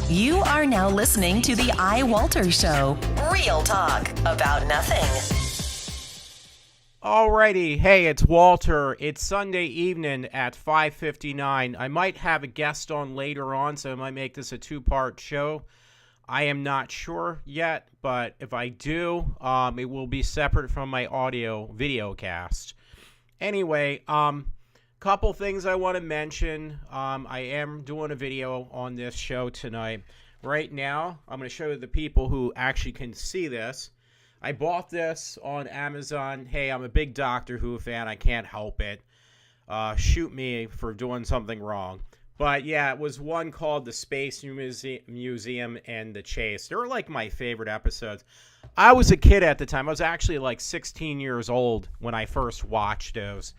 You are now listening to the iWalter Show. Real talk about nothing. Alrighty, hey, it's Walter. It's Sunday evening at 5:59. I might have a guest on later on, so I might make this a two-part show. I am not sure yet, but if I do, it will be separate from my audio-video cast. Anyway, couple things I want to mention. I am doing a video on this show tonight. Right now, I'm going to show the people who actually can see this. I bought this on Amazon. Hey, I'm a big Doctor Who fan. I can't help it. Shoot me for doing something wrong. But yeah, it was one called The Space Museum and The Chase. They were like my favorite episodes. I was a kid at the time. I was actually like 16 years old when I first watched those.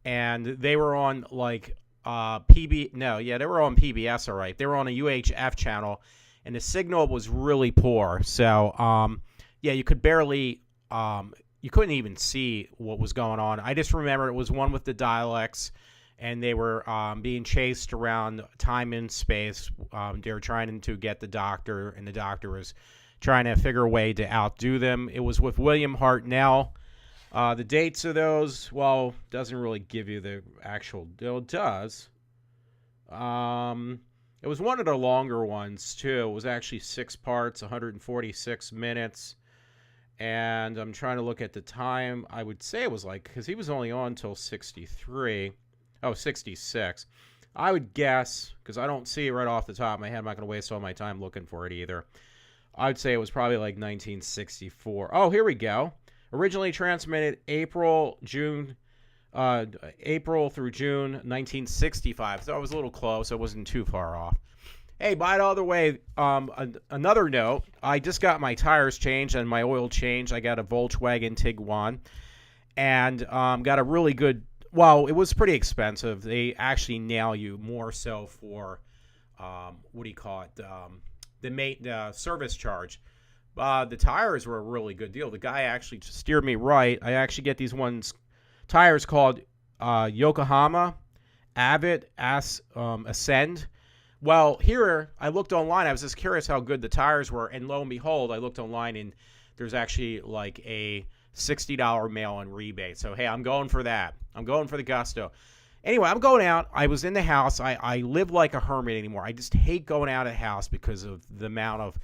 And they were on like they were on PBS, all right. They were on a UHF channel, and the signal was really poor. So, you could barely, you couldn't even see what was going on. I just remember it was one with the Daleks, and they were being chased around time and space. They were trying to get the Doctor, and the Doctor was trying to figure a way to outdo them. It was with William Hartnell. The dates of those, well, doesn't really give you the actual, it does. It was one of the longer ones, too. It was actually 6 parts, 146 minutes. And I'm trying to look at the time. I would say it was like, because he was only on until 66. I would guess, because I don't see it right off the top of my head. I'm not going to waste all my time looking for it either. I would say it was probably like 1964. Oh, here we go. Originally transmitted April through June 1965. So I was a little close. I wasn't too far off. Hey, by the other way, another note, I just got my tires changed and my oil changed. I got a Volkswagen Tiguan and got a really good, well, it was pretty expensive. They actually nail you more so for, the service charge. The tires were a really good deal. The guy actually steered me right. I actually get these tires called Yokohama Avid Ascend. Well, here I looked online. I was just curious how good the tires were, and lo and behold, I looked online and there's actually like a $60 mail-in rebate. So hey, I'm going for that. I'm going for the gusto. Anyway, I'm going out. I was in the house. I live like a hermit anymore. I just hate going out of the house because of the amount of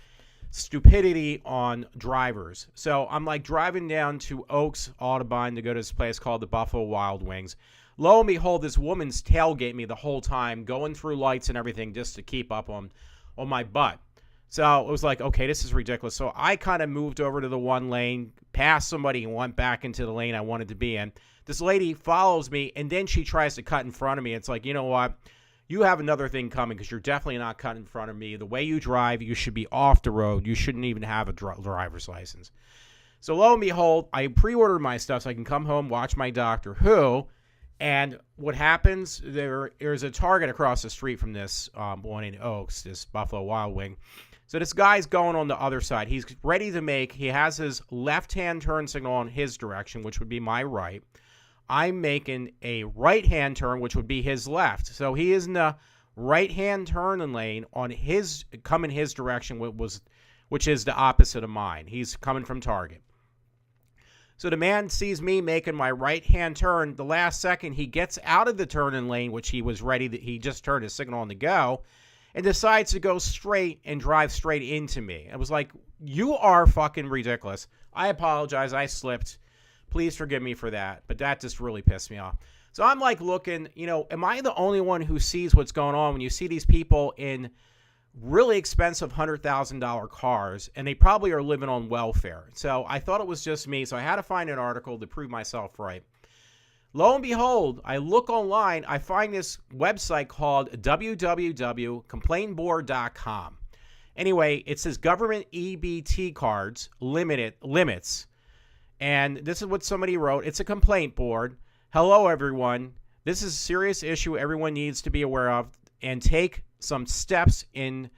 stupidity on drivers. So I'm like driving down to Oaks Audubon to go to this place called the Buffalo Wild Wings. Lo and behold, this woman's tailgate me the whole time, going through lights and everything just to keep up on my butt. So it was like, okay, this is ridiculous. So I kind of moved over to the one lane, passed somebody, and went back into the lane I wanted to be in. This lady follows me, and then she tries to cut in front of me. It's like, you know what? You have another thing coming because you're definitely not cutting in front of me. The way you drive, you should be off the road. You shouldn't even have a driver's license. So lo and behold, I pre-ordered my stuff so I can come home, watch my Doctor Who. And what happens, there's a Target across the street from this one in Oaks, this Buffalo Wild Wing. So this guy's going on the other side. He's ready to he has his left-hand turn signal on his direction, which would be my right. I'm making a right-hand turn, which would be his left. So he is in the right-hand turning lane coming his direction, which is the opposite of mine. He's coming from Target. So the man sees me making my right-hand turn. The last second, he gets out of the turning lane, which he was ready. He just turned his signal on to go, and decides to go straight and drive straight into me. It was like, you are fucking ridiculous. I apologize. I slipped. Please forgive me for that. But that just really pissed me off. So I'm like looking, am I the only one who sees what's going on when you see these people in really expensive $100,000 cars, and they probably are living on welfare? So I thought it was just me, so I had to find an article to prove myself right. Lo and behold, I look online, I find this website called www.complainboard.com. Anyway, it says government EBT cards limits. And this is what somebody wrote. It's a complaint board. Hello, everyone. This is a serious issue everyone needs to be aware of and take some steps to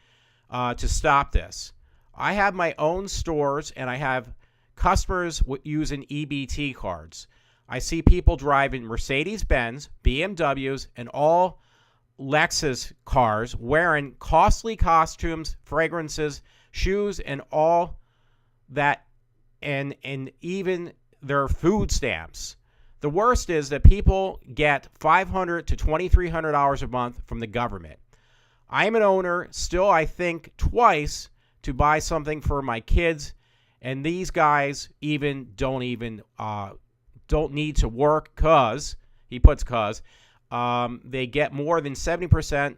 stop this. I have my own stores, and I have customers using EBT cards. I see people driving Mercedes-Benz, BMWs, and all Lexus cars, wearing costly costumes, fragrances, shoes, and all that, and even their food stamps. The worst is that people get $500 to $2,300 a month from the government. I am an owner. Still, I think twice to buy something for my kids, and these guys don't need to work because they get more than 70%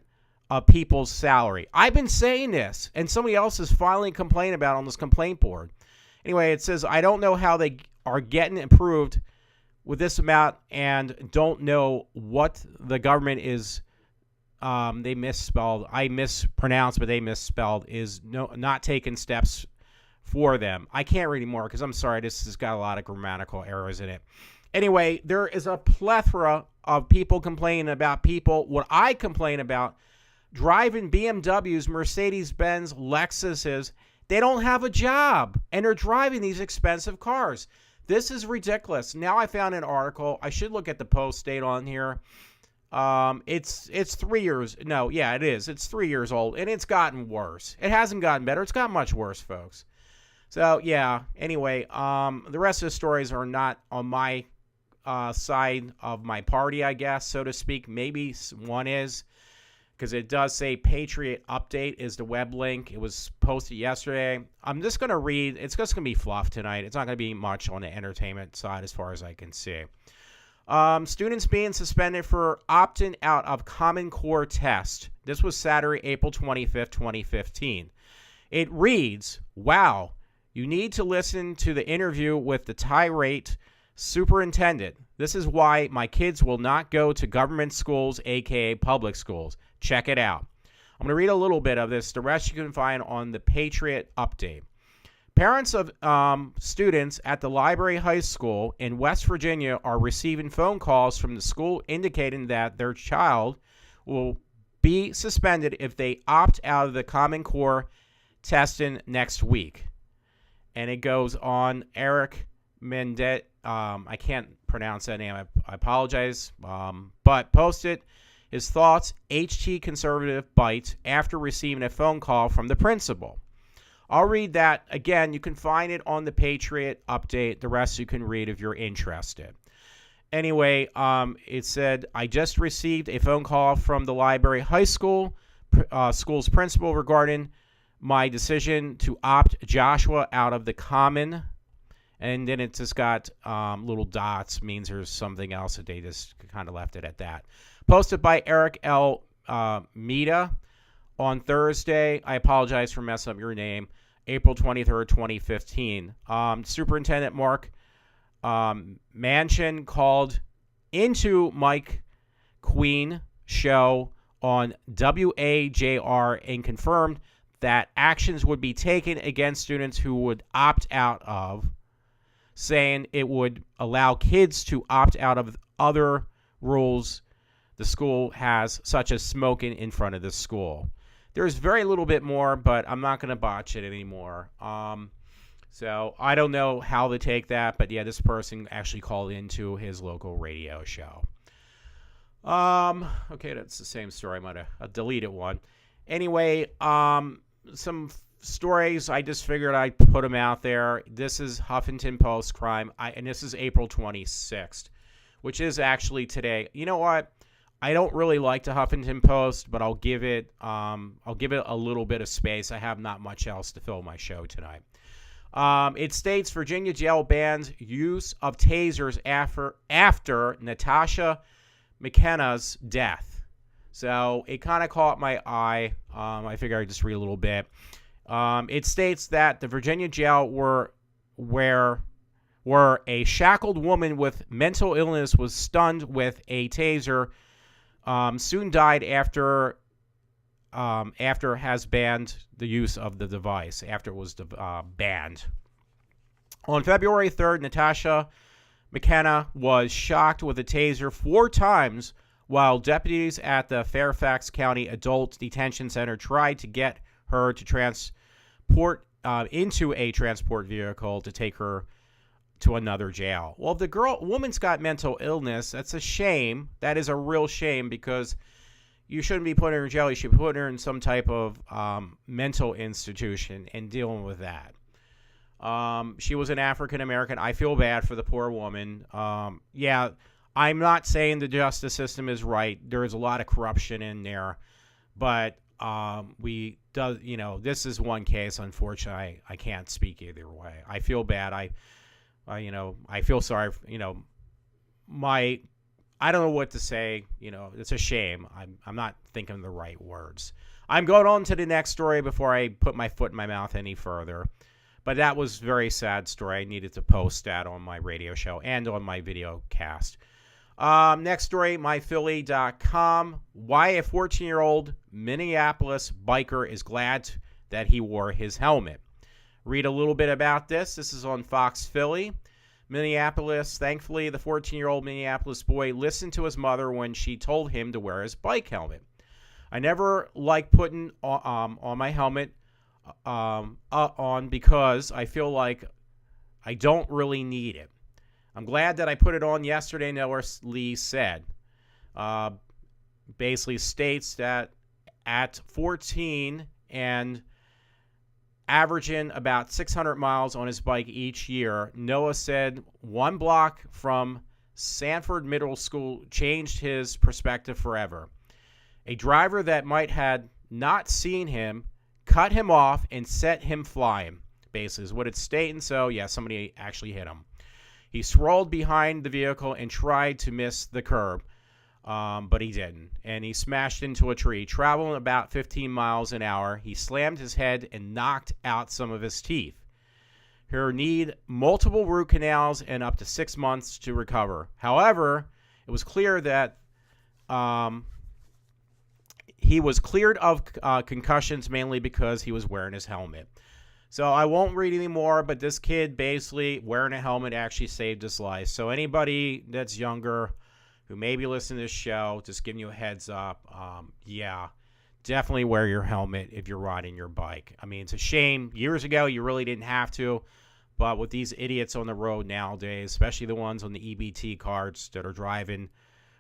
of people's salary. I've been saying this, and somebody else is finally complaining about it on this complaint board. Anyway, it says, I don't know how they are getting approved with this amount, and don't know what the government is. They misspelled. I mispronounced, but they misspelled. Is not taking steps for them. I can't read anymore because I'm sorry. This has got a lot of grammatical errors in it. Anyway, there is a plethora of people complaining about what I complain about, driving BMWs, Mercedes-Benz, Lexuses. They don't have a job, and they're driving these expensive cars. This is ridiculous. Now I found an article. I should look at the post date on here. It's 3 years. No, yeah, it is. It's 3 years old, and it's gotten worse. It hasn't gotten better. It's gotten much worse, folks. So, yeah, anyway, the rest of the stories are not on my side of my party, I guess, so to speak. Maybe one is, because it does say Patriot Update is the web link. It was posted yesterday. I'm just going to read. It's just going to be fluff tonight. It's not going to be much on the entertainment side as far as I can see. Students being suspended for opting out of Common Core test. This was Saturday, April 25th, 2015. It reads, wow, you need to listen to the interview with the tirade superintendent. This is why my kids will not go to government schools, aka public schools. Check it out. I'm going to read a little bit of this. The rest you can find on the Patriot Update. Parents of students at the Library High School in West Virginia are receiving phone calls from the school indicating that their child will be suspended if they opt out of the Common Core testing next week. And it goes on. Eric Mendet, I can't pronounce that name. I apologize. But posted his thoughts, HT conservative bite, after receiving a phone call from the principal. I'll read that. Again, you can find it on the Patriot Update. The rest you can read if you're interested. Anyway, it said, I just received a phone call from the Library High School school's principal regarding my decision to opt Joshua out of the common. And then it just got little dots, means there's something else that they just kind of left it at that. Posted by Eric L. Mita on Thursday. I apologize for messing up your name. April 23rd, 2015. Superintendent Mark Manchin called into Mike Queen show on WAJR and confirmed that actions would be taken against students who would opt out of, saying it would allow kids to opt out of other rules the school has, such as smoking in front of the school. There's very little bit more, but I'm not going to botch it anymore. So I don't know how to take that, but yeah, this person actually called into his local radio show. Okay, that's the same story. I might have deleted one. Anyway, some stories, I just figured I'd put them out there. This is Huffington Post crime, and this is April 26th, which is actually today. You know what? I don't really like the Huffington Post, but I'll give it a little bit of space. I have not much else to fill my show tonight. It states Virginia jail bans use of tasers after Natasha McKenna's death. So it kind of caught my eye. I figured I'd just read a little bit. It states that the Virginia jail where a shackled woman with mental illness was stunned with a taser soon died after has banned the use of the device, after it was banned. On February 3rd, Natasha McKenna was shocked with a taser 4 times while deputies at the Fairfax County Adult Detention Center tried to get her to transport into a transport vehicle to take her to another jail. Well, woman's got mental illness. That's a shame. That is a real shame because, you shouldn't be putting her in jail. You should put her in some type of mental institution and dealing with that. She was an African American. I feel bad for the poor woman. Yeah, I'm not saying the justice system is right. There is a lot of corruption in there, but this is one case. Unfortunately, I can't speak either way. I feel bad. I feel sorry. I don't know what to say. It's a shame. I'm not thinking the right words. I'm going on to the next story before I put my foot in my mouth any further. But that was a very sad story. I needed to post that on my radio show and on my video cast. Next story, myphilly.com. Why a 14-year-old Minneapolis biker is glad that he wore his helmet. Read a little bit about this. This is on Fox Philly. Minneapolis, thankfully, the 14-year-old Minneapolis boy listened to his mother when she told him to wear his bike helmet. I never like putting on my helmet on because I feel like I don't really need it. I'm glad that I put it on yesterday, Nellis Lee said. Basically states that at 14 and averaging about 600 miles on his bike each year, Noah said one block from Sanford Middle School changed his perspective forever. A driver that might had not seen him cut him off and set him flying, basically is what it's stating. So, yeah, somebody actually hit him. He swirled behind the vehicle and tried to miss the curb, but he didn't. And he smashed into a tree. Traveling about 15 miles an hour, he slammed his head and knocked out some of his teeth. He'll need multiple root canals and up to 6 months to recover. However, it was clear that he was cleared of concussions mainly because he was wearing his helmet. So I won't read any more, but this kid basically wearing a helmet actually saved his life. So anybody that's younger who may be listening to this show, just giving you a heads up, yeah, definitely wear your helmet if you're riding your bike. I mean, it's a shame. Years ago, you really didn't have to, but with these idiots on the road nowadays, especially the ones on the EBT cards that are driving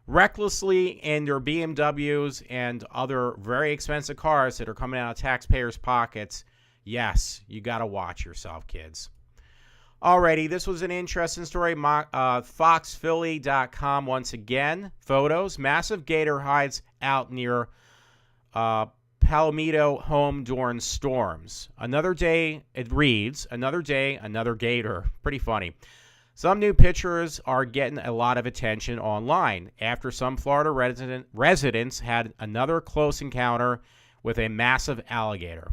recklessly in their BMWs and other very expensive cars that are coming out of taxpayers' pockets, yes, you got to watch yourself, kids. Alrighty, this was an interesting story. FoxPhilly.com once again. Photos. Massive gator hides out near Palomito home during storms. Another day, it reads, another day, another gator. Pretty funny. Some new pictures are getting a lot of attention online after some Florida residents had another close encounter with a massive alligator.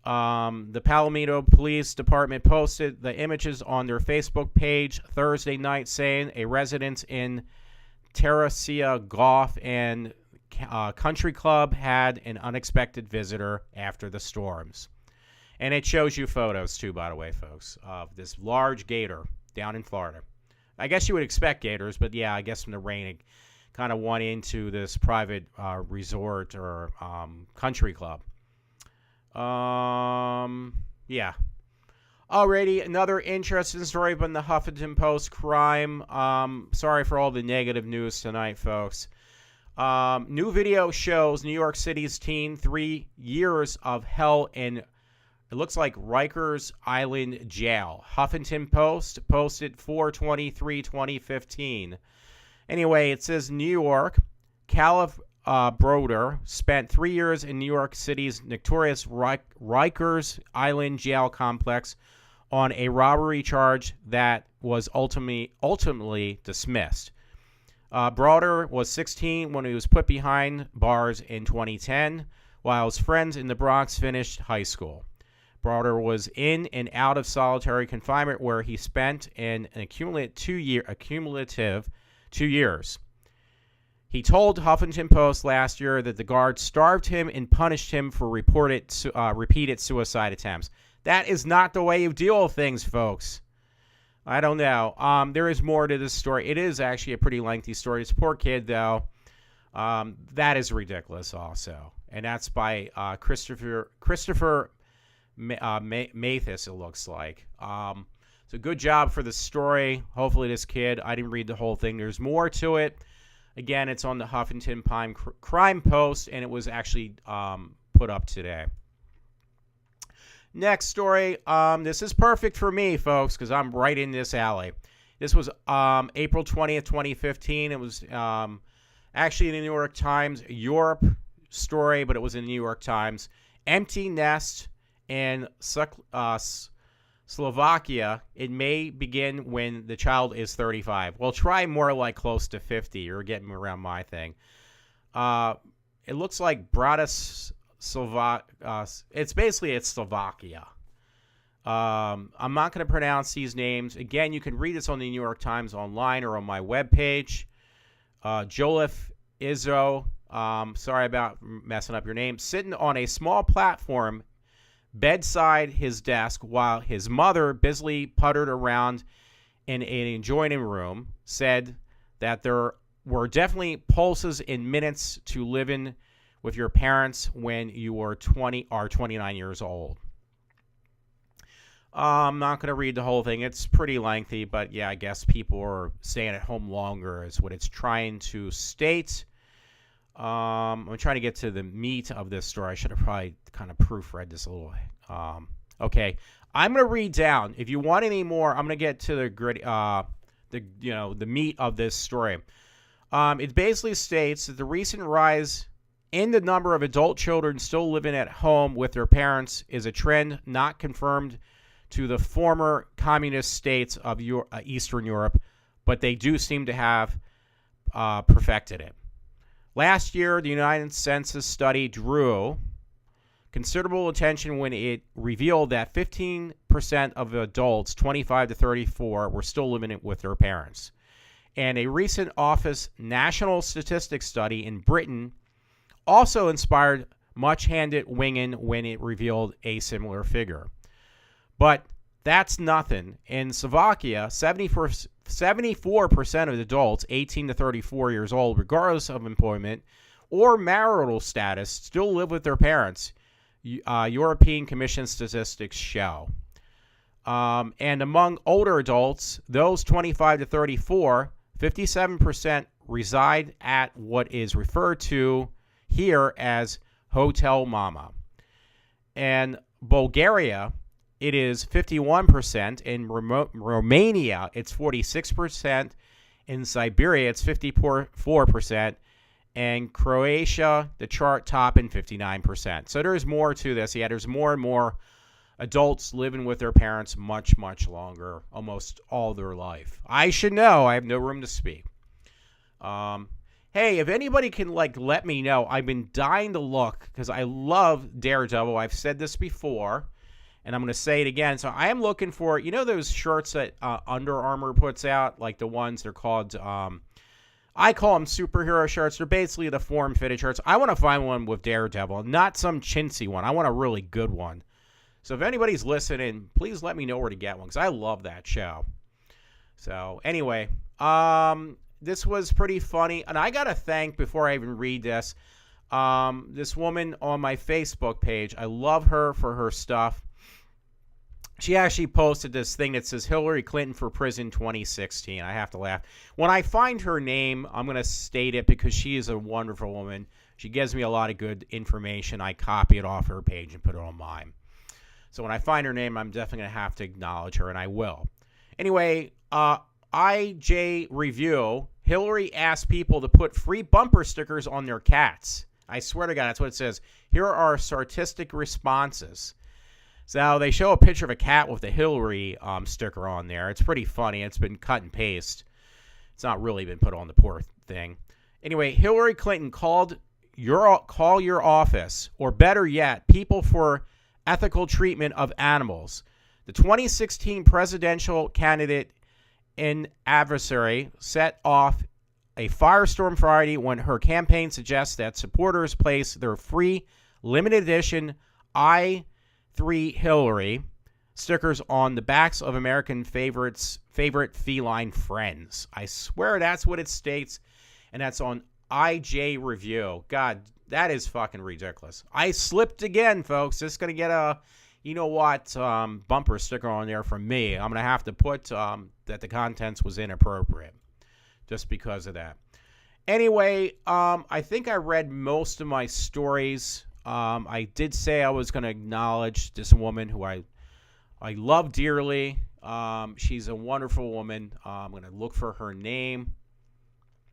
The Palomito Police Department posted the images on their Facebook page Thursday night, saying a resident in Terracea Golf and Country Club had an unexpected visitor after the storms. And it shows you photos, too, by the way, folks, of this large gator down in Florida. I guess you would expect gators, but yeah, I guess from the rain, it kind of went into this private resort or country club. Yeah. Alrighty, another interesting story from the Huffington Post crime. Sorry for all the negative news tonight, folks. New video shows New York City's teen 3 years of hell in, it looks like, Rikers Island Jail. Huffington Post posted 4/23/2015. Anyway, it says New York, Caliph Broder spent 3 years in New York City's notorious Rikers Island Jail complex on a robbery charge that was ultimately dismissed. Broder was 16 when he was put behind bars in 2010, while his friends in the Bronx finished high school. Broder was in and out of solitary confinement, where he spent an accumulative 2 years. He told Huffington Post last year that the guards starved him and punished him for repeated suicide attempts. That is not the way you deal with things, folks. I don't know. There is more to this story. It is actually a pretty lengthy story. This poor kid, though, that is ridiculous also. And that's by Christopher Mathis, it looks like. So good job for the story. Hopefully this kid, I didn't read the whole thing. There's more to it. Again, it's on the Huffington Crime Post, and it was actually put up today. Next story. This is perfect for me, folks, because I'm right in this alley. This was April 20th, 2015. It was actually in the New York Times, Europe story, but it was in the New York Times. Empty nest in Slovakia. It may begin when the child is 35. Well, try more like close to 50. You're getting around my thing. It looks like it's Slovakia. I'm not going to pronounce these names. Again, you can read this on the New York Times online or on my webpage. Jolif Izzo, sorry about messing up your name, sitting on a small platform bedside his desk while his mother busily puttered around in an adjoining room, said that there were definitely pulses in minutes to living with your parents when you are 29 years old. I'm not going to read the whole thing. It's pretty lengthy, but yeah, I guess people are staying at home longer is what it's trying to state. I'm trying to get to the meat of this story. I should have probably kind of proofread this a little. Okay, I'm going to read down. If you want any more, I'm going to get to the meat of this story. It basically states that the recent rise in the number of adult children still living at home with their parents is a trend not confirmed to the former communist states of Eastern Europe, but they do seem to have perfected it. Last year, the United Census study drew considerable attention when it revealed that 15% of adults 25 to 34 were still living with their parents. And a recent Office National Statistics study in Britain also inspired much-handed winging when it revealed a similar figure. But that's nothing. In Slovakia, 74% of adults 18 to 34 years old, regardless of employment or marital status, still live with their parents, European Commission statistics show. And among older adults, those 25 to 34, 57% reside at what is referred to here as hotel mama. And Bulgaria, it is 51%. In Romania, it's 46%. In Siberia, it's 54%. And Croatia, the chart topping 59%. So there's more to this. Yeah, there's more and more adults living with their parents much, much longer, almost all their life. I should know. I have no room to speak. Hey, if anybody can let me know, I've been dying to look because I love Daredevil. I've said this before, and I'm going to say it again. So I am looking for, those shirts that Under Armour puts out, like the ones they're called, I call them superhero shirts. They're basically the form-fitted shirts. I want to find one with Daredevil, not some chintzy one. I want a really good one. So if anybody's listening, please let me know where to get one because I love that show. So anyway, this was pretty funny. And I got to thank, before I even read this woman on my Facebook page. I love her for her stuff. She actually posted this thing that says Hillary Clinton for prison 2016. I have to laugh. When I find her name, I'm going to state it because she is a wonderful woman. She gives me a lot of good information. I copy it off her page and put it on mine. So when I find her name, I'm definitely going to have to acknowledge her, and I will. Anyway, IJ Review, Hillary asked people to put free bumper stickers on their cats. I swear to God, that's what it says. Here are sarcastic responses. So they show a picture of a cat with a Hillary sticker on there. It's pretty funny. It's been cut and paste. It's not really been put on the poor thing. Anyway, Hillary Clinton call your office, or better yet, people for ethical treatment of animals. The 2016 presidential candidate and adversary set off a firestorm Friday when her campaign suggests that supporters place their free limited edition I3 Hillary stickers on the backs of American favorite feline friends. I swear that's what it states, and that's on IJ Review. God, that is fucking ridiculous. I slipped again, folks. Just going to get a, bumper sticker on there from me. I'm going to have to put that the contents was inappropriate just because of that. Anyway, I think I read most of my stories. I did say I was going to acknowledge this woman who I love dearly. She's a wonderful woman. I'm going to look for her name.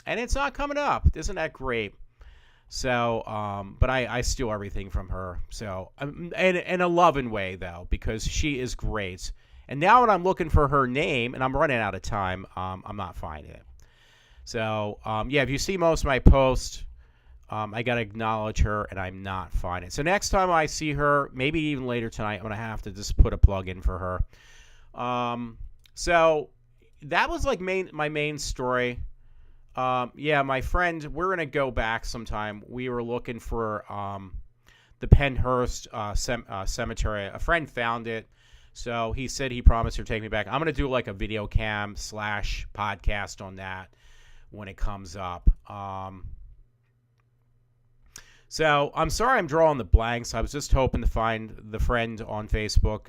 And it's not coming up. Isn't that great? So, but I steal everything from her. So, in a loving way, though, because she is great. And now when I'm looking for her name, and I'm running out of time, I'm not finding it. So, yeah, if you see most of my posts, I got to acknowledge her, and I'm not finding it. So next time I see her, maybe even later tonight, I'm going to have to just put a plug in for her. So that was like my main story. Yeah, my friend, we're going to go back sometime. We were looking for the Pennhurst cemetery. A friend found it. So he said he promised to take me back. I'm going to do like a video cam / podcast on that when it comes up. So I'm sorry I'm drawing the blanks. I was just hoping to find the friend on Facebook.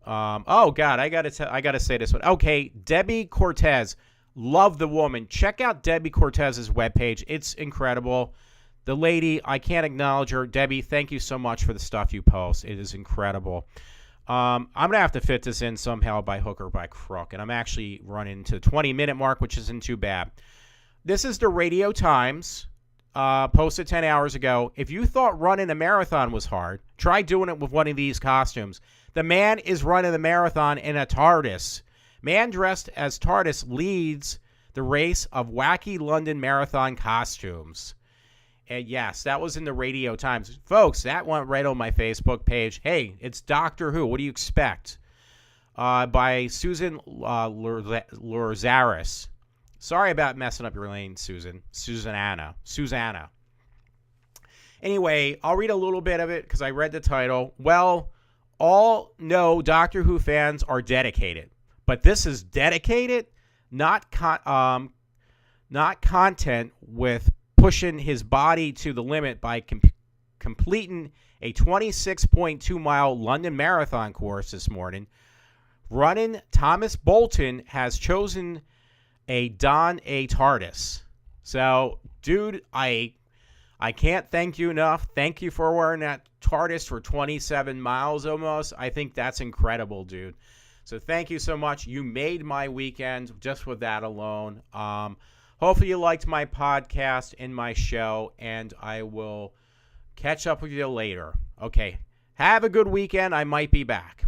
Oh God, I gotta say this one. Okay, Debbie Cortez. Love the woman. Check out Debbie Cortez's webpage. It's incredible. The lady, I can't acknowledge her. Debbie, thank you so much for the stuff you post. It is incredible. I'm going to have to fit this in somehow by hook or by crook. And I'm actually running to the 20-minute mark, which isn't too bad. This is the Radio Times, posted 10 hours ago. If you thought running a marathon was hard, try doing it with one of these costumes. The man is running the marathon in a TARDIS. Man dressed as TARDIS leads the race of wacky London marathon costumes. And yes, that was in the Radio Times. Folks, that went right on my Facebook page. Hey, it's Doctor Who. What do you expect? By Susan Lorzaris. Sorry about messing up your name, Susan. Susanna. Anyway, I'll read a little bit of it because I read the title. Well, all know Doctor Who fans are dedicated. But this is dedicated, not content with pushing his body to the limit by completing a 26.2-mile London Marathon course this morning. Running Thomas Bolton has chosen a Don A. TARDIS. So, dude, I can't thank you enough. Thank you for wearing that TARDIS for 27 miles almost. I think that's incredible, dude. So thank you so much. You made my weekend just with that alone. Hopefully you liked my podcast and my show, and I will catch up with you later. Okay, have a good weekend. I might be back.